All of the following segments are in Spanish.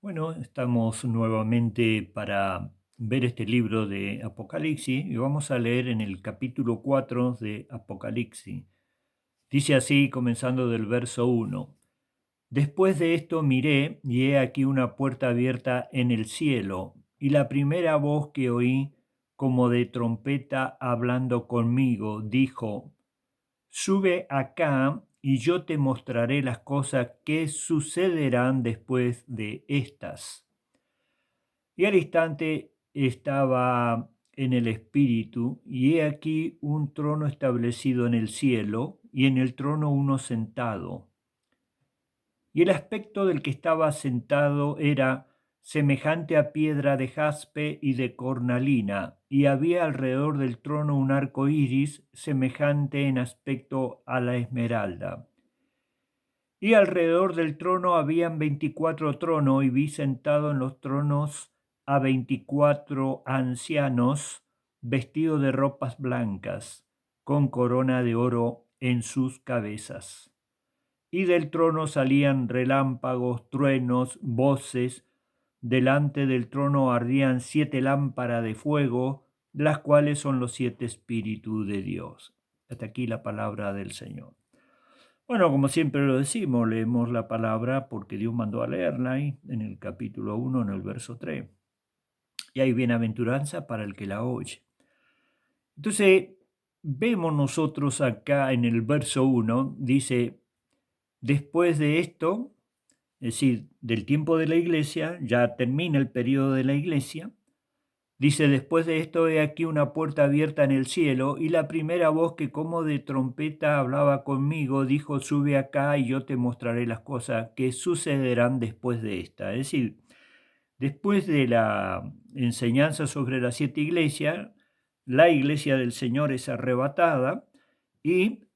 Bueno, estamos nuevamente para ver este libro de Apocalipsis y vamos a leer en el capítulo 4 de Apocalipsis. Dice así, comenzando del verso 1. Después de esto miré y he aquí una puerta abierta en el cielo, y la primera voz que oí, como de trompeta hablando conmigo, dijo: Sube acá y yo te mostraré las cosas que sucederán después de estas. Y al instante estaba en el espíritu, y he aquí un trono establecido en el cielo, y en el trono uno sentado. Y el aspecto del que estaba sentado era semejante a piedra de jaspe y de cornalina, y había alrededor del trono un arco iris semejante en aspecto a la esmeralda. Y alrededor del trono habían 24 tronos, y vi sentado en los tronos a 24 ancianos vestidos de ropas blancas, con corona de oro en sus cabezas. Y del trono salían relámpagos, truenos, voces. Delante del trono ardían 7 lámparas de fuego, las cuales son los 7 espíritus de Dios. Hasta aquí la palabra del Señor. Bueno, como siempre lo decimos, leemos la palabra porque Dios mandó a leerla ahí en el capítulo 1, en el verso 3. Y hay bienaventuranza para el que la oye. Entonces, vemos nosotros acá en el verso 1, dice: después de esto, es decir, del tiempo de la iglesia, ya termina el periodo de la iglesia. Dice: después de esto he aquí una puerta abierta en el cielo, y la primera voz que como de trompeta hablaba conmigo dijo: sube acá y yo te mostraré las cosas que sucederán después de esta. Es decir, después de la enseñanza sobre las 7 iglesias, la iglesia del Señor es arrebatada y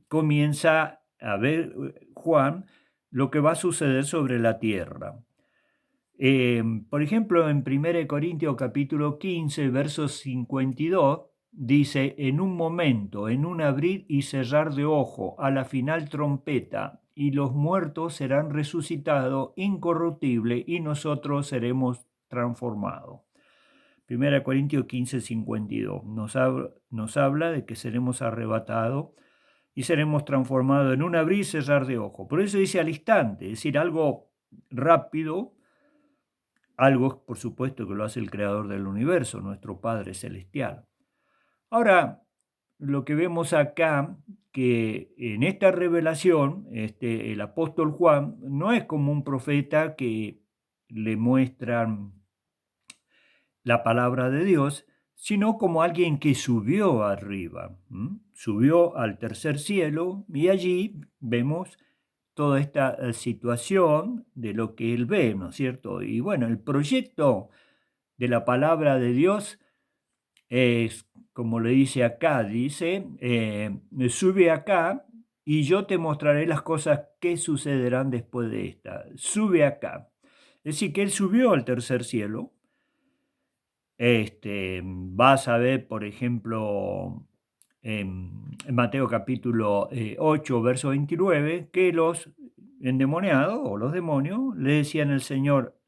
comienza a ver Juan lo que va a suceder sobre la tierra. Por ejemplo, en 1 Corintios capítulo 15, verso 52, dice: en un momento, en un abrir y cerrar de ojo, a la final trompeta, y los muertos serán resucitados incorruptibles, y nosotros seremos transformados. 1 Corintios 15, 52 nos habla de que seremos arrebatados y seremos transformados en un abrir y cerrar de ojo. Por eso dice al instante, es decir, algo rápido. Algo, por supuesto, que lo hace el creador del universo, nuestro Padre Celestial. Ahora, lo que vemos acá, que en esta revelación, el apóstol Juan no es como un profeta que le muestran la palabra de Dios, sino como alguien que subió arriba, subió al tercer cielo, y allí vemos toda esta situación de lo que él ve, ¿no es cierto? Y bueno, el proyecto de la palabra de Dios es, como le dice acá, dice: sube acá y yo te mostraré las cosas que sucederán después de esta. Sube acá. Es decir, que él subió al tercer cielo. Vas a ver, por ejemplo, en Mateo capítulo 8, verso 29, que los endemoniados o los demonios le decían al Señor: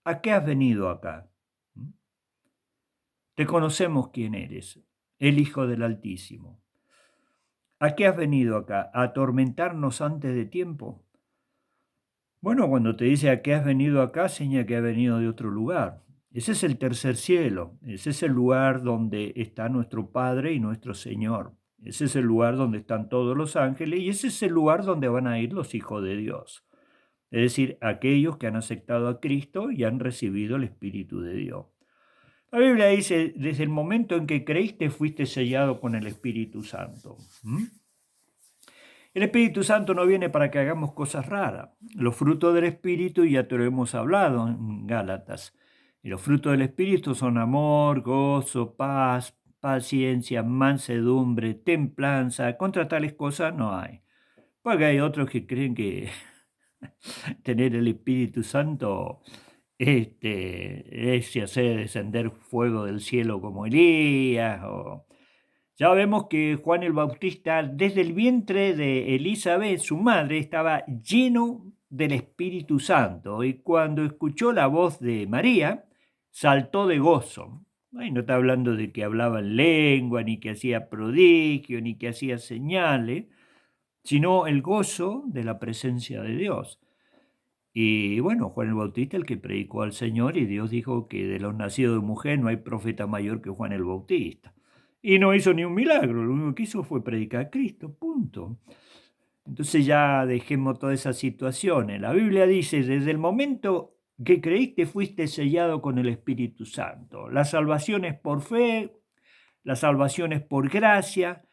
¿a qué has venido acá? Te conocemos quién eres, el Hijo del Altísimo. ¿A qué has venido acá? ¿A atormentarnos antes de tiempo? Bueno, cuando te dice a qué has venido acá, señala que ha venido de otro lugar. Ese es el tercer cielo, ese es el lugar donde está nuestro Padre y nuestro Señor. Ese es el lugar donde están todos los ángeles, y ese es el lugar donde van a ir los hijos de Dios. Es decir, aquellos que han aceptado a Cristo y han recibido el Espíritu de Dios. La Biblia dice: desde el momento en que creíste fuiste sellado con el Espíritu Santo. El Espíritu Santo no viene para que hagamos cosas raras. Los frutos del Espíritu ya te lo hemos hablado en Gálatas. Y los frutos del Espíritu son amor, gozo, paz, paciencia, mansedumbre, templanza. Contra tales cosas no hay. Porque hay otros que creen que tener el Espíritu Santo es hacer descender fuego del cielo como Elías. Ya vemos que Juan el Bautista, desde el vientre de Elizabeth, su madre, estaba lleno del Espíritu Santo, y cuando escuchó la voz de María, saltó de gozo. Ay, no está hablando de que hablaba en lengua, ni que hacía prodigio, ni que hacía señales, sino el gozo de la presencia de Dios. Y bueno, Juan el Bautista, el que predicó al Señor, y Dios dijo que de los nacidos de mujer no hay profeta mayor que Juan el Bautista. Y no hizo ni un milagro, lo único que hizo fue predicar a Cristo, punto. Entonces ya dejemos todas esas situaciones. La Biblia dice, desde el momento que creíste fuiste sellado con el Espíritu Santo. La salvación es por fe, la salvación es por gracia,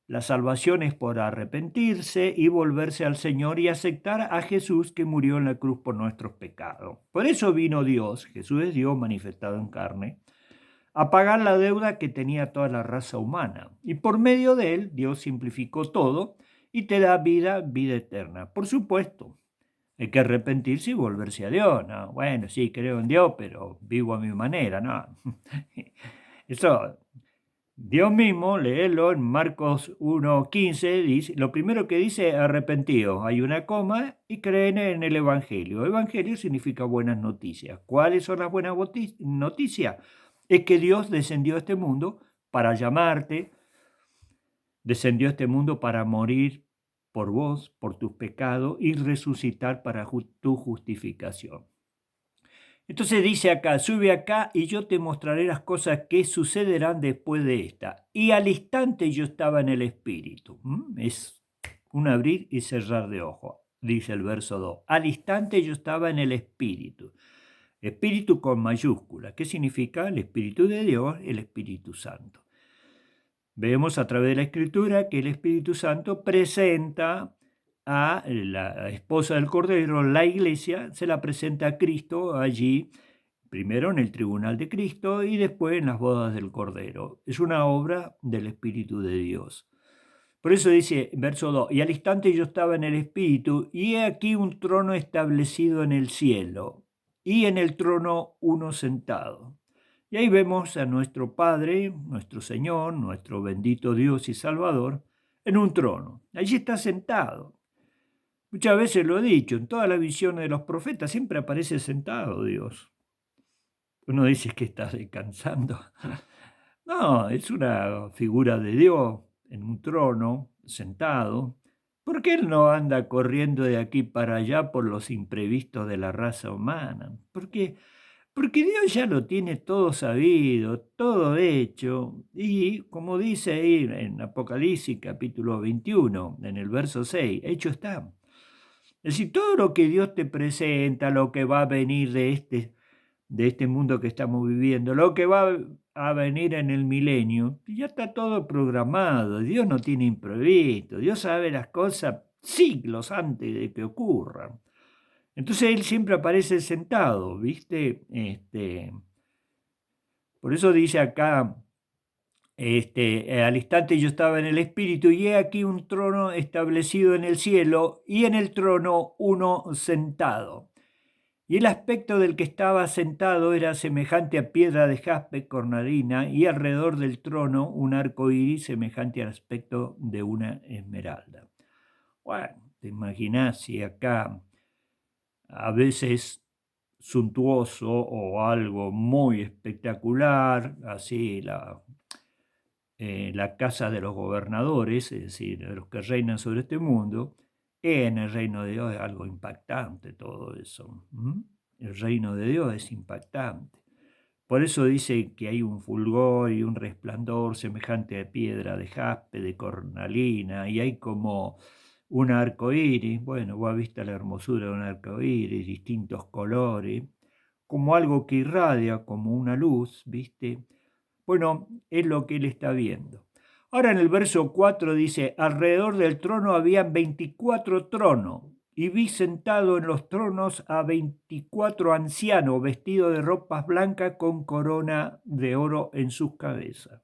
la salvación es por arrepentirse y volverse al Señor y aceptar a Jesús que murió en la cruz por nuestros pecados. Por eso vino Dios, Jesús es Dios manifestado en carne, a pagar la deuda que tenía toda la raza humana. Y por medio de él, Dios simplificó todo y te da vida, vida eterna. Por supuesto, hay que arrepentirse y volverse a Dios, ¿no? Bueno, sí, creo en Dios, pero vivo a mi manera, ¿no? Eso, Dios mismo, léelo en Marcos 1:15, dice, lo primero que dice, arrepentidos, hay una coma, y creen en el Evangelio. Evangelio significa buenas noticias. ¿Cuáles son las buenas noticias? Es que Dios descendió a este mundo para llamarte, descendió a este mundo para morir por vos, por tus pecados, y resucitar para tu justificación. Entonces dice acá, sube acá y yo te mostraré las cosas que sucederán después de esta. Y al instante yo estaba en el Espíritu. Es un abrir y cerrar de ojos, dice el verso 2. Al instante yo estaba en el Espíritu. Espíritu con mayúscula. ¿Qué significa? El Espíritu de Dios, el Espíritu Santo. Vemos a través de la Escritura que el Espíritu Santo presenta a la esposa del Cordero, la iglesia, se la presenta a Cristo allí, primero en el tribunal de Cristo y después en las bodas del Cordero. Es una obra del Espíritu de Dios. Por eso dice, verso 2, y al instante yo estaba en el Espíritu, y he aquí un trono establecido en el cielo, y en el trono uno sentado. Y ahí vemos a nuestro Padre, nuestro Señor, nuestro bendito Dios y Salvador, en un trono. Allí está sentado. Muchas veces lo he dicho, en todas las visiones de los profetas siempre aparece sentado Dios. Uno dice que está descansando. No, es una figura de Dios en un trono, sentado. ¿Por qué Él no anda corriendo de aquí para allá por los imprevistos de la raza humana? Porque Dios ya lo tiene todo sabido, todo hecho, y como dice ahí en Apocalipsis capítulo 21, en el verso 6, hecho está. Es decir, todo lo que Dios te presenta, lo que va a venir de este mundo que estamos viviendo, lo que va a venir en el milenio, ya está todo programado. Dios no tiene imprevisto, Dios sabe las cosas siglos antes de que ocurran. Entonces Él siempre aparece sentado, ¿viste? Por eso dice acá, al instante yo estaba en el Espíritu y he aquí un trono establecido en el cielo y en el trono uno sentado. Y el aspecto del que estaba sentado era semejante a piedra de jaspe cornalina, y alrededor del trono un arco iris semejante al aspecto de una esmeralda. Bueno, te imaginas si acá a veces suntuoso o algo muy espectacular, así la casa de los gobernadores, es decir, de los que reinan sobre este mundo, en el reino de Dios es algo impactante todo eso. El reino de Dios es impactante. Por eso dice que hay un fulgor y un resplandor semejante a piedra de jaspe, de cornalina, y hay como un arco iris. Bueno, vos has visto la hermosura de un arco iris, distintos colores, como algo que irradia, como una luz, ¿viste? Bueno, es lo que él está viendo. Ahora en el verso 4 dice, alrededor del trono habían 24 tronos, y vi sentado en los tronos a 24 ancianos vestidos de ropas blancas con corona de oro en sus cabezas.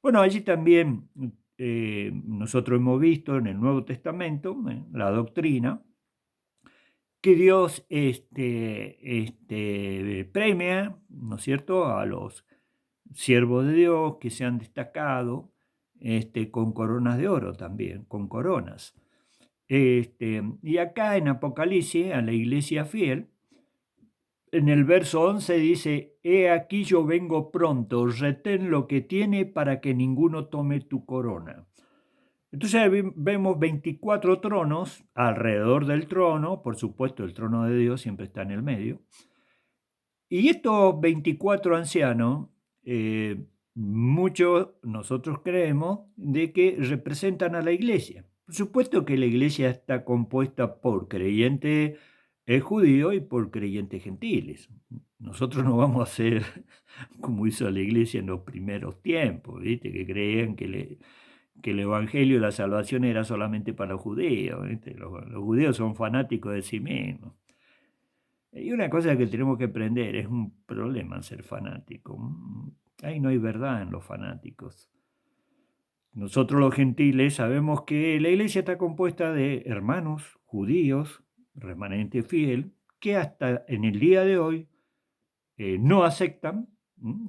Bueno, allí también nosotros hemos visto en el Nuevo Testamento, la doctrina, que Dios premia, ¿no es cierto?, a los siervos de Dios que se han destacado con coronas de oro también, con coronas. Y acá en Apocalipsis, a la iglesia fiel, en el verso 11 dice, he aquí yo vengo pronto, retén lo que tiene para que ninguno tome tu corona. Entonces vemos 24 tronos alrededor del trono, por supuesto el trono de Dios siempre está en el medio, y estos 24 ancianos, muchos nosotros creemos de que representan a la iglesia. Por supuesto que la iglesia está compuesta por creyentes judíos y por creyentes gentiles. Nosotros no vamos a ser como hizo la iglesia en los primeros tiempos, ¿viste? Que creían que el evangelio y la salvación era solamente para los judíos, ¿viste? Los judíos son fanáticos de sí mismos. Y una cosa que tenemos que aprender, es un problema ser fanático. Ahí no hay verdad en los fanáticos. Nosotros los gentiles sabemos que la iglesia está compuesta de hermanos judíos, remanente fiel, que hasta en el día de hoy no aceptan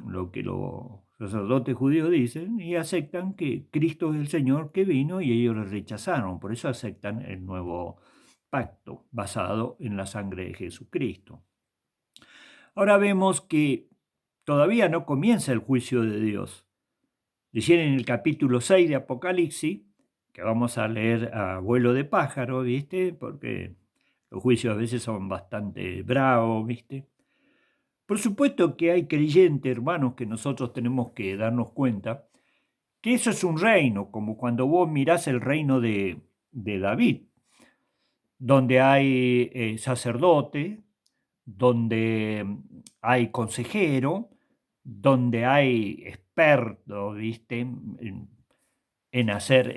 lo que los sacerdotes judíos dicen y aceptan que Cristo es el Señor que vino y ellos lo rechazaron. Por eso aceptan el nuevo pacto basado en la sangre de Jesucristo. Ahora vemos que todavía no comienza el juicio de Dios. Decían en el capítulo 6 de Apocalipsis, que vamos a leer a vuelo de pájaro, ¿viste? Porque los juicios a veces son bastante bravos, ¿viste? Por supuesto que hay creyentes, hermanos, que nosotros tenemos que darnos cuenta que eso es un reino, como cuando vos mirás el reino de David, donde hay sacerdote, donde hay consejero, donde hay experto, ¿viste? En hacer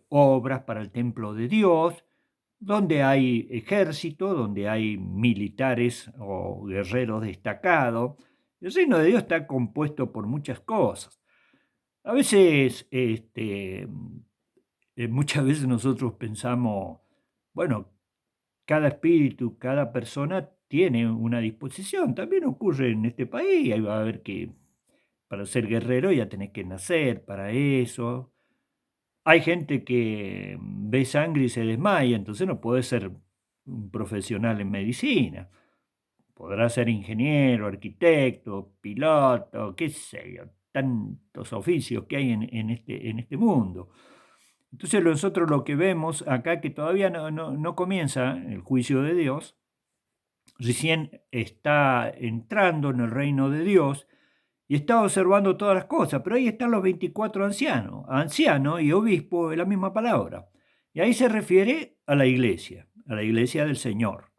obras para el templo de Dios, donde hay ejército, donde hay militares o guerreros destacados. El reino de Dios está compuesto por muchas cosas. A veces, muchas veces nosotros pensamos, bueno, cada espíritu, cada persona tiene una disposición. También ocurre en este país, ahí va a haber que, para ser guerrero ya tenés que nacer para eso. Hay gente que ve sangre y se desmaya, entonces no puede ser un profesional en medicina. Podrá ser ingeniero, arquitecto, piloto, qué sé yo, tantos oficios que hay en este mundo. Entonces nosotros lo que vemos acá, que todavía no comienza el juicio de Dios, recién está entrando en el reino de Dios y está observando todas las cosas, pero ahí están los 24 ancianos. Anciano y obispo es la misma palabra. Y ahí se refiere a la iglesia del Señor.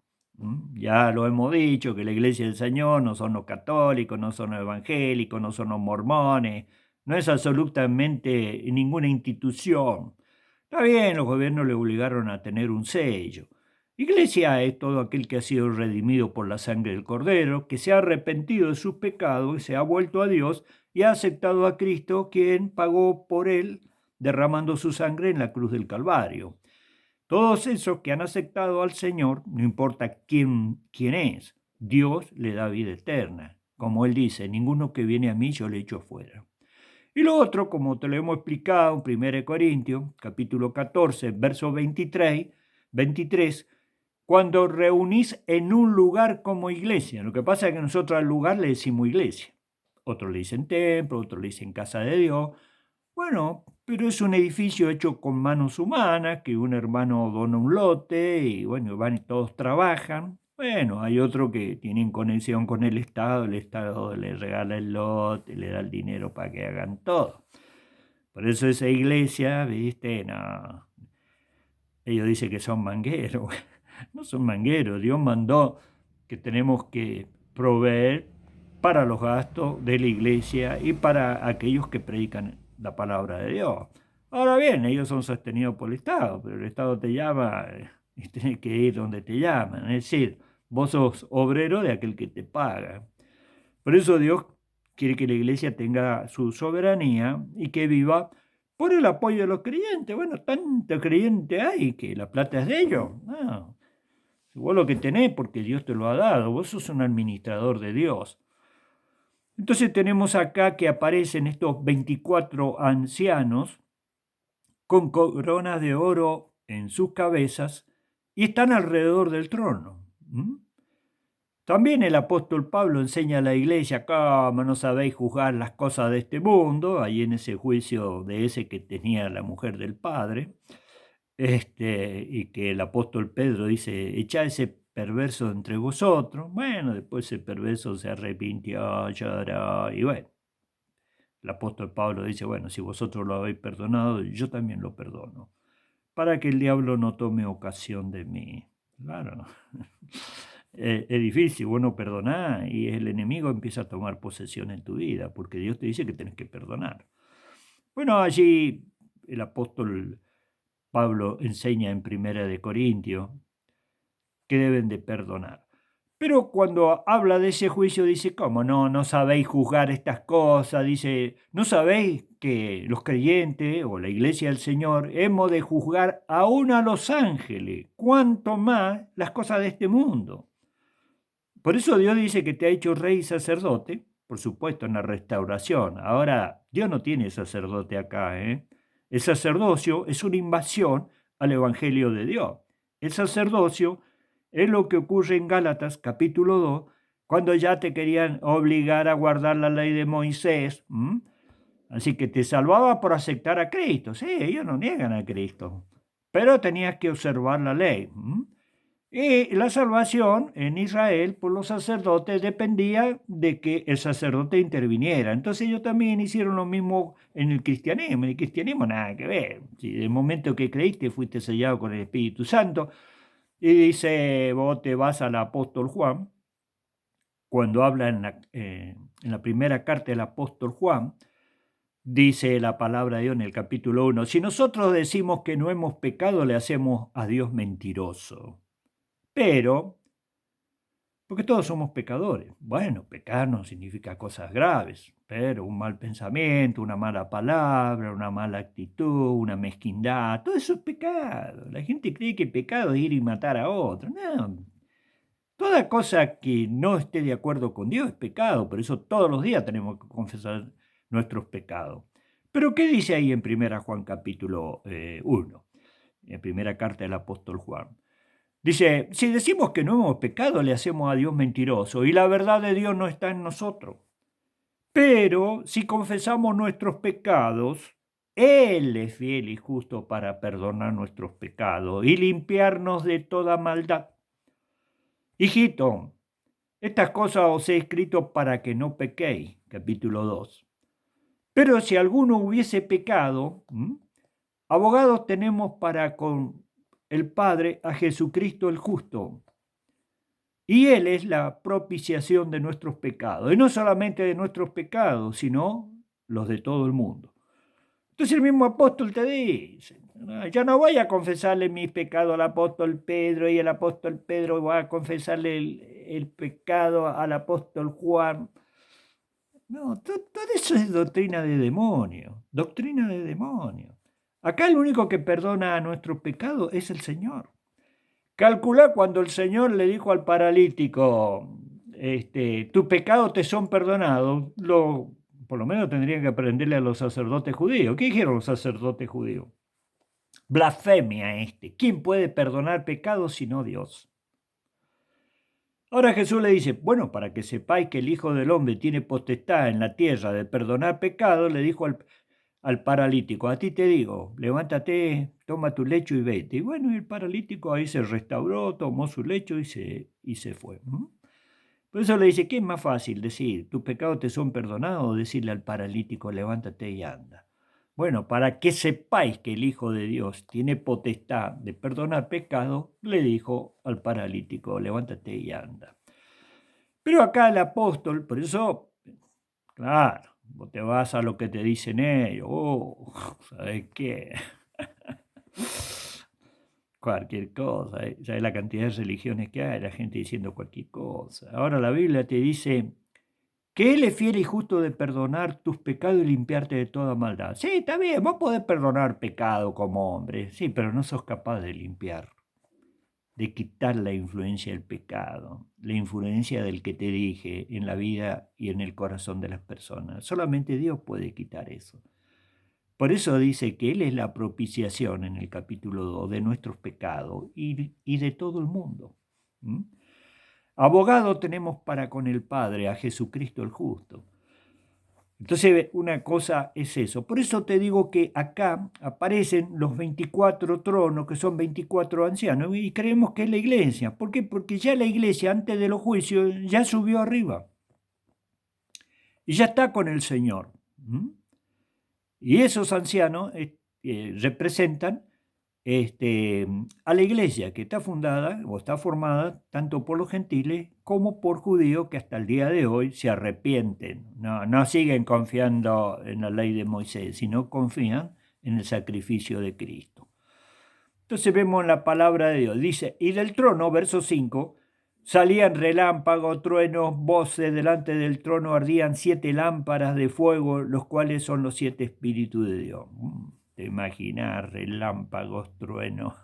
Ya lo hemos dicho, que la iglesia del Señor no son los católicos, no son los evangélicos, no son los mormones, no es absolutamente ninguna institución. Está bien, los gobiernos le obligaron a tener un sello. Iglesia es todo aquel que ha sido redimido por la sangre del Cordero, que se ha arrepentido de sus pecados y se ha vuelto a Dios y ha aceptado a Cristo, quien pagó por él derramando su sangre en la cruz del Calvario. Todos esos que han aceptado al Señor, no importa quién es, Dios le da vida eterna. Como él dice, ninguno que viene a mí yo le echo fuera. Y lo otro, como te lo hemos explicado en 1 Corintios, capítulo 14, verso 23, cuando reunís en un lugar como iglesia. Lo que pasa es que nosotros al lugar le decimos iglesia. Otros le dicen templo, otros le dicen casa de Dios. Bueno, pero es un edificio hecho con manos humanas, que un hermano dona un lote y bueno, van y todos trabajan. Bueno, hay otro que tienen conexión con el Estado le regala el lote, le da el dinero para que hagan todo. Por eso esa iglesia, viste, no, ellos dicen que son mangueros. No son mangueros, Dios mandó que tenemos que proveer para los gastos de la iglesia y para aquellos que predican la palabra de Dios. Ahora bien, ellos son sostenidos por el Estado, pero el Estado te llama y tienes que ir donde te llaman. Es decir, vos sos obrero de aquel que te paga. Por eso Dios quiere que la iglesia tenga su soberanía y que viva por el apoyo de los creyentes. Bueno, tanto creyente hay que la plata es de ellos. No. Vos lo que tenés porque Dios te lo ha dado, vos sos un administrador de Dios. Entonces tenemos acá que aparecen estos 24 ancianos con coronas de oro en sus cabezas y están alrededor del trono. También el apóstol Pablo enseña a la iglesia cómo no sabéis juzgar las cosas de este mundo, ahí en ese juicio de ese que tenía la mujer del padre, y que el apóstol Pedro dice, echá ese perverso entre vosotros. Bueno, después ese perverso se arrepintió, lloró, y bueno, el apóstol Pablo dice, bueno, si vosotros lo habéis perdonado, yo también lo perdono, para que el diablo no tome ocasión de mí. Claro. Es difícil, bueno, perdonar y el enemigo empieza a tomar posesión en tu vida, porque Dios te dice que tienes que perdonar. Bueno, allí el apóstol Pablo enseña en Primera de Corintios que deben de perdonar. Pero cuando habla de ese juicio dice, ¿cómo no sabéis juzgar estas cosas? Dice, ¿no sabéis que los creyentes o la iglesia del Señor hemos de juzgar aún a los ángeles, cuanto más las cosas de este mundo? Por eso Dios dice que te ha hecho rey y sacerdote, por supuesto en la restauración. Ahora, Dios no tiene sacerdote acá, ¿eh? El sacerdocio es una invasión al Evangelio de Dios. El sacerdocio es lo que ocurre en Gálatas capítulo 2, cuando ya te querían obligar a guardar la ley de Moisés. Así que te salvaba por aceptar a Cristo. Sí, ellos no niegan a Cristo, pero tenías que observar la ley. Y la salvación en Israel por los sacerdotes dependía de que el sacerdote interviniera. Entonces ellos también hicieron lo mismo en el cristianismo. En el cristianismo nada que ver. Si del momento que creíste fuiste sellado con el Espíritu Santo. Y dice, vos te vas al apóstol Juan, cuando habla en la primera carta del apóstol Juan, dice la palabra de Dios en el capítulo 1, si nosotros decimos que no hemos pecado, le hacemos a Dios mentiroso. Pero, porque todos somos pecadores. Bueno, pecar no significa cosas graves, pero un mal pensamiento, una mala palabra, una mala actitud, una mezquindad, todo eso es pecado. La gente cree que pecado es ir y matar a otro. No, toda cosa que no esté de acuerdo con Dios es pecado, por eso todos los días tenemos que confesar nuestros pecados. Pero ¿qué dice ahí en 1 Juan capítulo 1? En primera carta del apóstol Juan. Dice, si decimos que no hemos pecado, le hacemos a Dios mentiroso y la verdad de Dios no está en nosotros. Pero si confesamos nuestros pecados, Él es fiel y justo para perdonar nuestros pecados y limpiarnos de toda maldad. Hijito, estas cosas os he escrito para que no pequéis, capítulo 2. Pero si alguno hubiese pecado, abogados tenemos para con el Padre a Jesucristo el justo. Y Él es la propiciación de nuestros pecados. Y no solamente de nuestros pecados, sino los de todo el mundo. Entonces el mismo apóstol te dice, yo no voy a confesarle mis pecados al apóstol Pedro y el apóstol Pedro va a confesarle el pecado al apóstol Juan. No, todo eso es doctrina de demonio, doctrina de demonio. Acá el único que perdona a nuestros pecados es el Señor. Calcula cuando el Señor le dijo al paralítico, tus pecados te son perdonados, por lo menos tendrían que aprenderle a los sacerdotes judíos. ¿Qué dijeron los sacerdotes judíos? Blasfemia ¿Quién puede perdonar pecados sino Dios? Ahora Jesús le dice, bueno, para que sepáis que el Hijo del Hombre tiene potestad en la tierra de perdonar pecados, le dijo al paralítico, a ti te digo, levántate, toma tu lecho y vete. Y bueno, el paralítico ahí se restauró, tomó su lecho y se fue. Por eso le dice, ¿qué es más fácil decir, tus pecados te son perdonados o decirle al paralítico, levántate y anda? Bueno, para que sepáis que el Hijo de Dios tiene potestad de perdonar pecados, le dijo al paralítico, levántate y anda. Pero acá el apóstol, por eso, claro, vos te vas a lo que te dicen ellos, ¿sabes qué? Cualquier cosa, ¿sabes la cantidad de religiones que hay? La gente diciendo cualquier cosa. Ahora la Biblia te dice que Él es fiel y justo de perdonar tus pecados y limpiarte de toda maldad. Sí, está bien, vos podés perdonar pecado como hombre, sí, pero no sos capaz de limpiar, de quitar la influencia del pecado, la influencia del que te dije en la vida y en el corazón de las personas. Solamente Dios puede quitar eso. Por eso dice que Él es la propiciación en el capítulo 2 de nuestros pecados y de todo el mundo. ¿Mm? Abogado tenemos para con el Padre, a Jesucristo el justo. Entonces, una cosa es eso. Por eso te digo que acá aparecen los 24 tronos, que son 24 ancianos, y creemos que es la iglesia. ¿Por qué? Porque ya la iglesia, antes de los juicios, ya subió arriba. Y ya está con el Señor. ¿Mm? Y esos ancianos representan a la iglesia, que está fundada o está formada tanto por los gentiles como por judíos que hasta el día de hoy se arrepienten. No siguen confiando en la ley de Moisés, sino confían en el sacrificio de Cristo. Entonces vemos la palabra de Dios. Dice, y del trono, verso 5, salían relámpagos, truenos, voces, delante del trono ardían 7 lámparas de fuego, los cuales son los 7 espíritus de Dios. Te imaginas, relámpagos, truenos,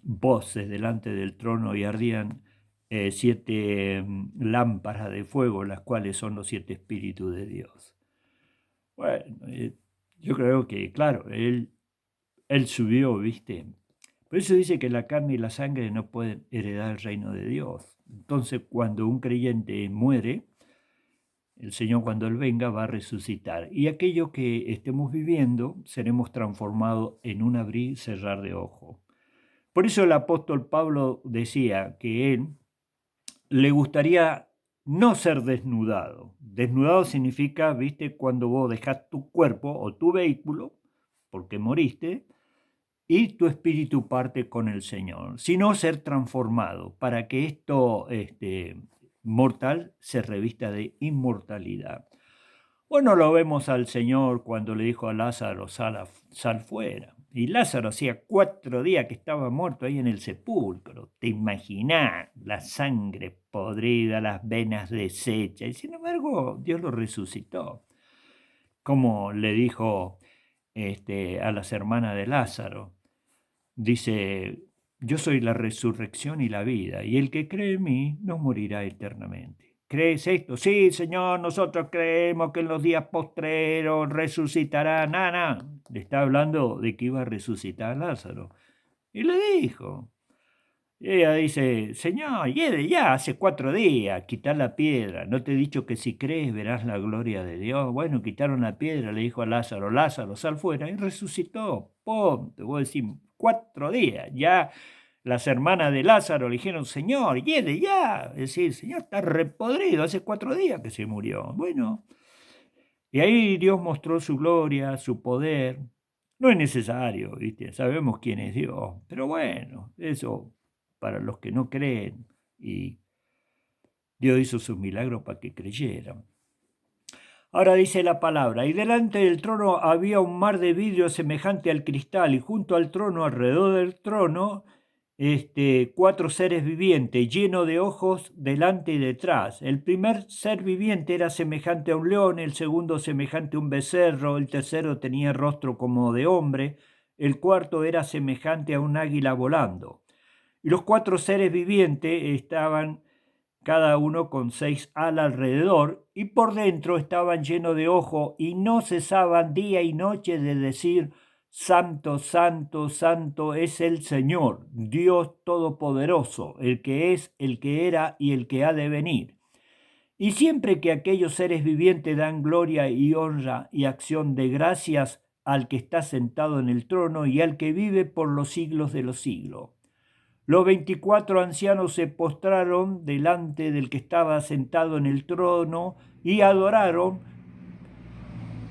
voces delante del trono y ardían 7 lámparas de fuego, las cuales son los 7 espíritus de Dios. Bueno, yo creo que, claro, él subió, ¿viste? Por eso dice que la carne y la sangre no pueden heredar el reino de Dios. Entonces, cuando un creyente muere, el Señor, cuando Él venga, va a resucitar. Y aquello que estemos viviendo, seremos transformados en un abrir y cerrar de ojo. Por eso el apóstol Pablo decía que él le gustaría no ser desnudado. Desnudado significa, ¿viste? Cuando vos dejás tu cuerpo o tu vehículo, porque moriste, y tu espíritu parte con el Señor, sino ser transformado para que esto mortal se revista de inmortalidad. Bueno, lo vemos al Señor cuando le dijo a Lázaro, sal fuera. Y Lázaro hacía 4 días que estaba muerto ahí en el sepulcro. Te imaginás la sangre podrida, las venas deshechas. Y sin embargo, Dios lo resucitó. Como le dijo a las hermanas de Lázaro, dice, yo soy la resurrección y la vida, y el que cree en mí no morirá eternamente. ¿Crees esto? Sí, Señor, nosotros creemos que en los días postreros resucitará. Nada, le está hablando de que iba a resucitar a Lázaro. Y le dijo, y ella dice, Señor, ya hace 4 días, quitar la piedra. ¿No te he dicho que si crees verás la gloria de Dios? Bueno, quitaron la piedra, le dijo a Lázaro, Lázaro, sal fuera, y resucitó. ¡Pum! Te voy a decir, 4 días. Ya las hermanas de Lázaro le dijeron, Señor, ya. Es decir, Señor, está repodrido, hace 4 días que se murió. Bueno, y ahí Dios mostró su gloria, su poder. No es necesario, ¿viste? Sabemos quién es Dios, pero bueno, eso para los que no creen, y Dios hizo sus milagros para que creyeran. Ahora dice la palabra, y delante del trono había un mar de vidrio semejante al cristal, y junto al trono, alrededor del trono, 4 seres vivientes, llenos de ojos delante y detrás. El primer ser viviente era semejante a un león, el segundo semejante a un becerro, el tercero tenía rostro como de hombre, el cuarto era semejante a un águila volando. Y los 4 seres vivientes estaban cada uno con 6 alas alrededor, y por dentro estaban llenos de ojos, y no cesaban día y noche de decir, Santo, Santo, Santo es el Señor, Dios Todopoderoso, el que es, el que era y el que ha de venir. Y siempre que aquellos seres vivientes dan gloria y honra y acción de gracias al que está sentado en el trono y al que vive por los siglos de los siglos. Los 24 ancianos se postraron delante del que estaba sentado en el trono y adoraron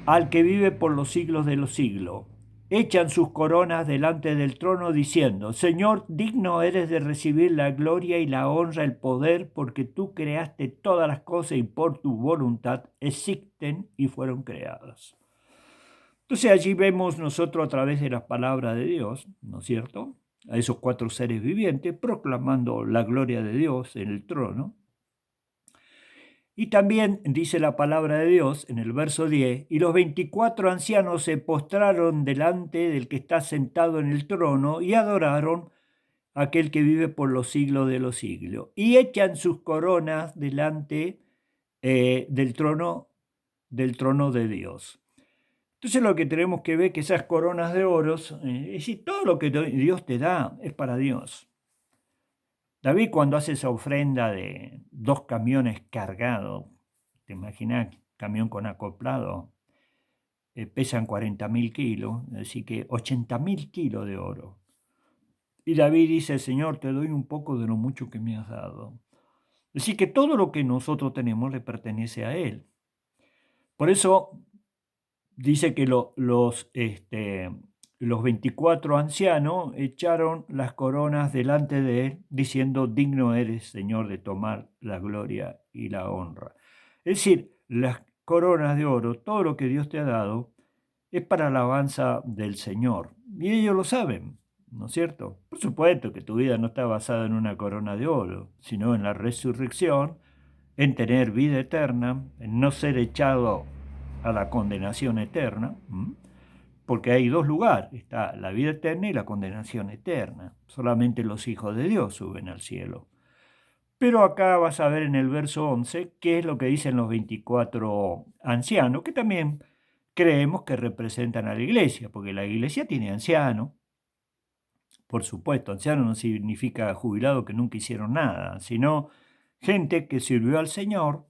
al que vive por los siglos de los siglos. Echan sus coronas delante del trono diciendo, Señor, digno eres de recibir la gloria y la honra, el poder, porque tú creaste todas las cosas y por tu voluntad existen y fueron creadas. Entonces allí vemos nosotros a través de las palabras de Dios, ¿no es cierto?, a esos 4 seres vivientes proclamando la gloria de Dios en el trono. Y también dice la palabra de Dios en el verso 10, y los 24 ancianos se postraron delante del que está sentado en el trono y adoraron a aquel que vive por los siglos de los siglos. Y echan sus coronas delante del trono de Dios. Entonces lo que tenemos que ver es que esas coronas de oros, es decir, todo lo que Dios te da es para Dios. David cuando hace esa ofrenda de 2 camiones cargados, ¿te imaginas? Camión con acoplado, pesan 40.000 kilos, así que 80.000 kilos de oro. Y David dice, Señor, te doy un poco de lo mucho que me has dado. Así que todo lo que nosotros tenemos le pertenece a Él. Por eso dice que los 24 ancianos echaron las coronas delante de Él, diciendo, digno eres, Señor, de tomar la gloria y la honra. Es decir, las coronas de oro, todo lo que Dios te ha dado, es para la alabanza del Señor. Y ellos lo saben, ¿no es cierto? Por supuesto que tu vida no está basada en una corona de oro, sino en la resurrección, en tener vida eterna, en no ser echado a la condenación eterna, porque hay 2 lugares, está la vida eterna y la condenación eterna. Solamente los hijos de Dios suben al cielo. Pero acá vas a ver en el verso 11 qué es lo que dicen los 24 ancianos, que también creemos que representan a la iglesia, porque la iglesia tiene ancianos. Por supuesto, anciano no significa jubilado que nunca hicieron nada, sino gente que sirvió al Señor,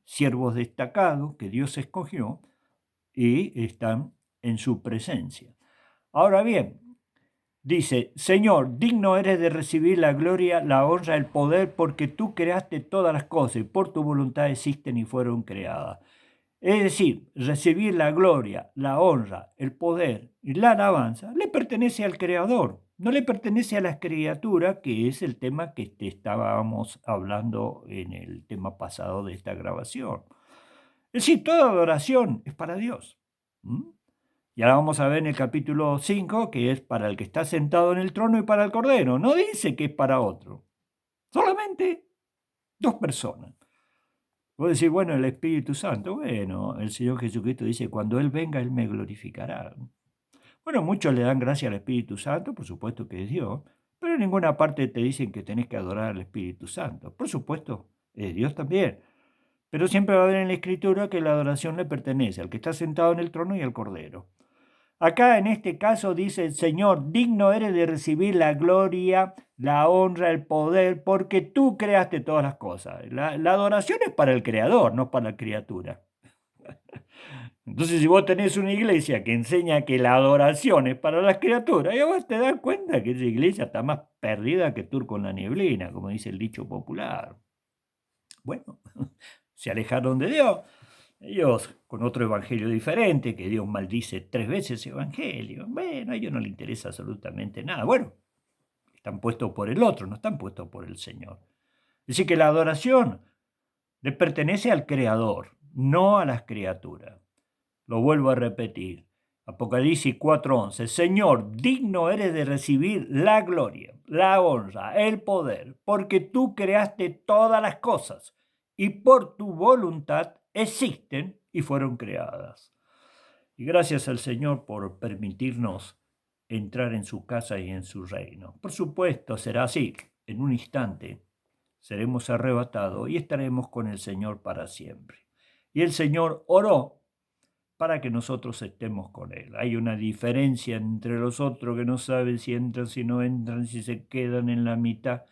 siervos destacados que Dios escogió y están en su presencia. Ahora bien, dice, Señor, digno eres de recibir la gloria, la honra, el poder, porque tú creaste todas las cosas y por tu voluntad existen y fueron creadas. Es decir, recibir la gloria, la honra, el poder y la alabanza le pertenece al Creador, no le pertenece a las criaturas, que es el tema que estábamos hablando en el tema pasado de esta grabación. Es decir, toda adoración es para Dios. Y ahora vamos a ver en el capítulo 5 que es para el que está sentado en el trono y para el Cordero. No dice que es para otro. Solamente 2 personas. Vos decís, bueno, el Espíritu Santo. Bueno, el Señor Jesucristo dice, cuando Él venga, Él me glorificará. Bueno, muchos le dan gracia al Espíritu Santo, por supuesto que es Dios, pero en ninguna parte te dicen que tenés que adorar al Espíritu Santo. Por supuesto, es Dios también. Pero siempre va a haber en la Escritura que la adoración le pertenece al que está sentado en el trono y al Cordero. Acá en este caso dice el Señor, digno eres de recibir la gloria, la honra, el poder, porque tú creaste todas las cosas. La adoración es para el Creador, no para la criatura. Entonces, si vos tenés una iglesia que enseña que la adoración es para las criaturas, ya vos te das cuenta que esa iglesia está más perdida que turco en la nieblina, como dice el dicho popular. Bueno, se alejaron de Dios. Ellos con otro evangelio diferente, que Dios maldice 3 veces ese evangelio. Bueno, a ellos no les interesa absolutamente nada. Bueno, están puestos por el otro, no están puestos por el Señor. Es decir, que la adoración le pertenece al Creador, no a las criaturas. Lo vuelvo a repetir. Apocalipsis 4:11. Señor, digno eres de recibir la gloria, la honra, el poder, porque tú creaste todas las cosas y por tu voluntad existen y fueron creadas. Y gracias al Señor por permitirnos entrar en su casa y en su reino. Por supuesto, será así. En un instante seremos arrebatados y estaremos con el Señor para siempre. Y el Señor oró para que nosotros estemos con Él. Hay una diferencia entre los otros que no saben si entran, si no entran, si se quedan en la mitad.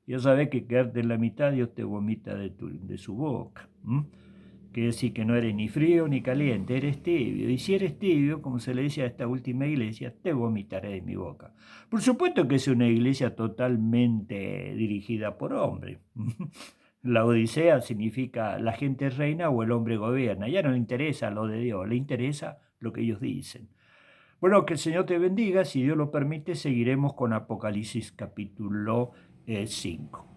Ya sabes que quedarte en la mitad Dios te vomita de su boca. Quiere decir que no eres ni frío ni caliente, eres tibio. Y si eres tibio, como se le dice a esta última iglesia, te vomitaré de mi boca. Por supuesto que es una iglesia totalmente dirigida por hombres. La Odisea significa la gente reina o el hombre gobierna. Ya no le interesa lo de Dios, le interesa lo que ellos dicen. Bueno, que el Señor te bendiga. Si Dios lo permite, seguiremos con Apocalipsis capítulo 5.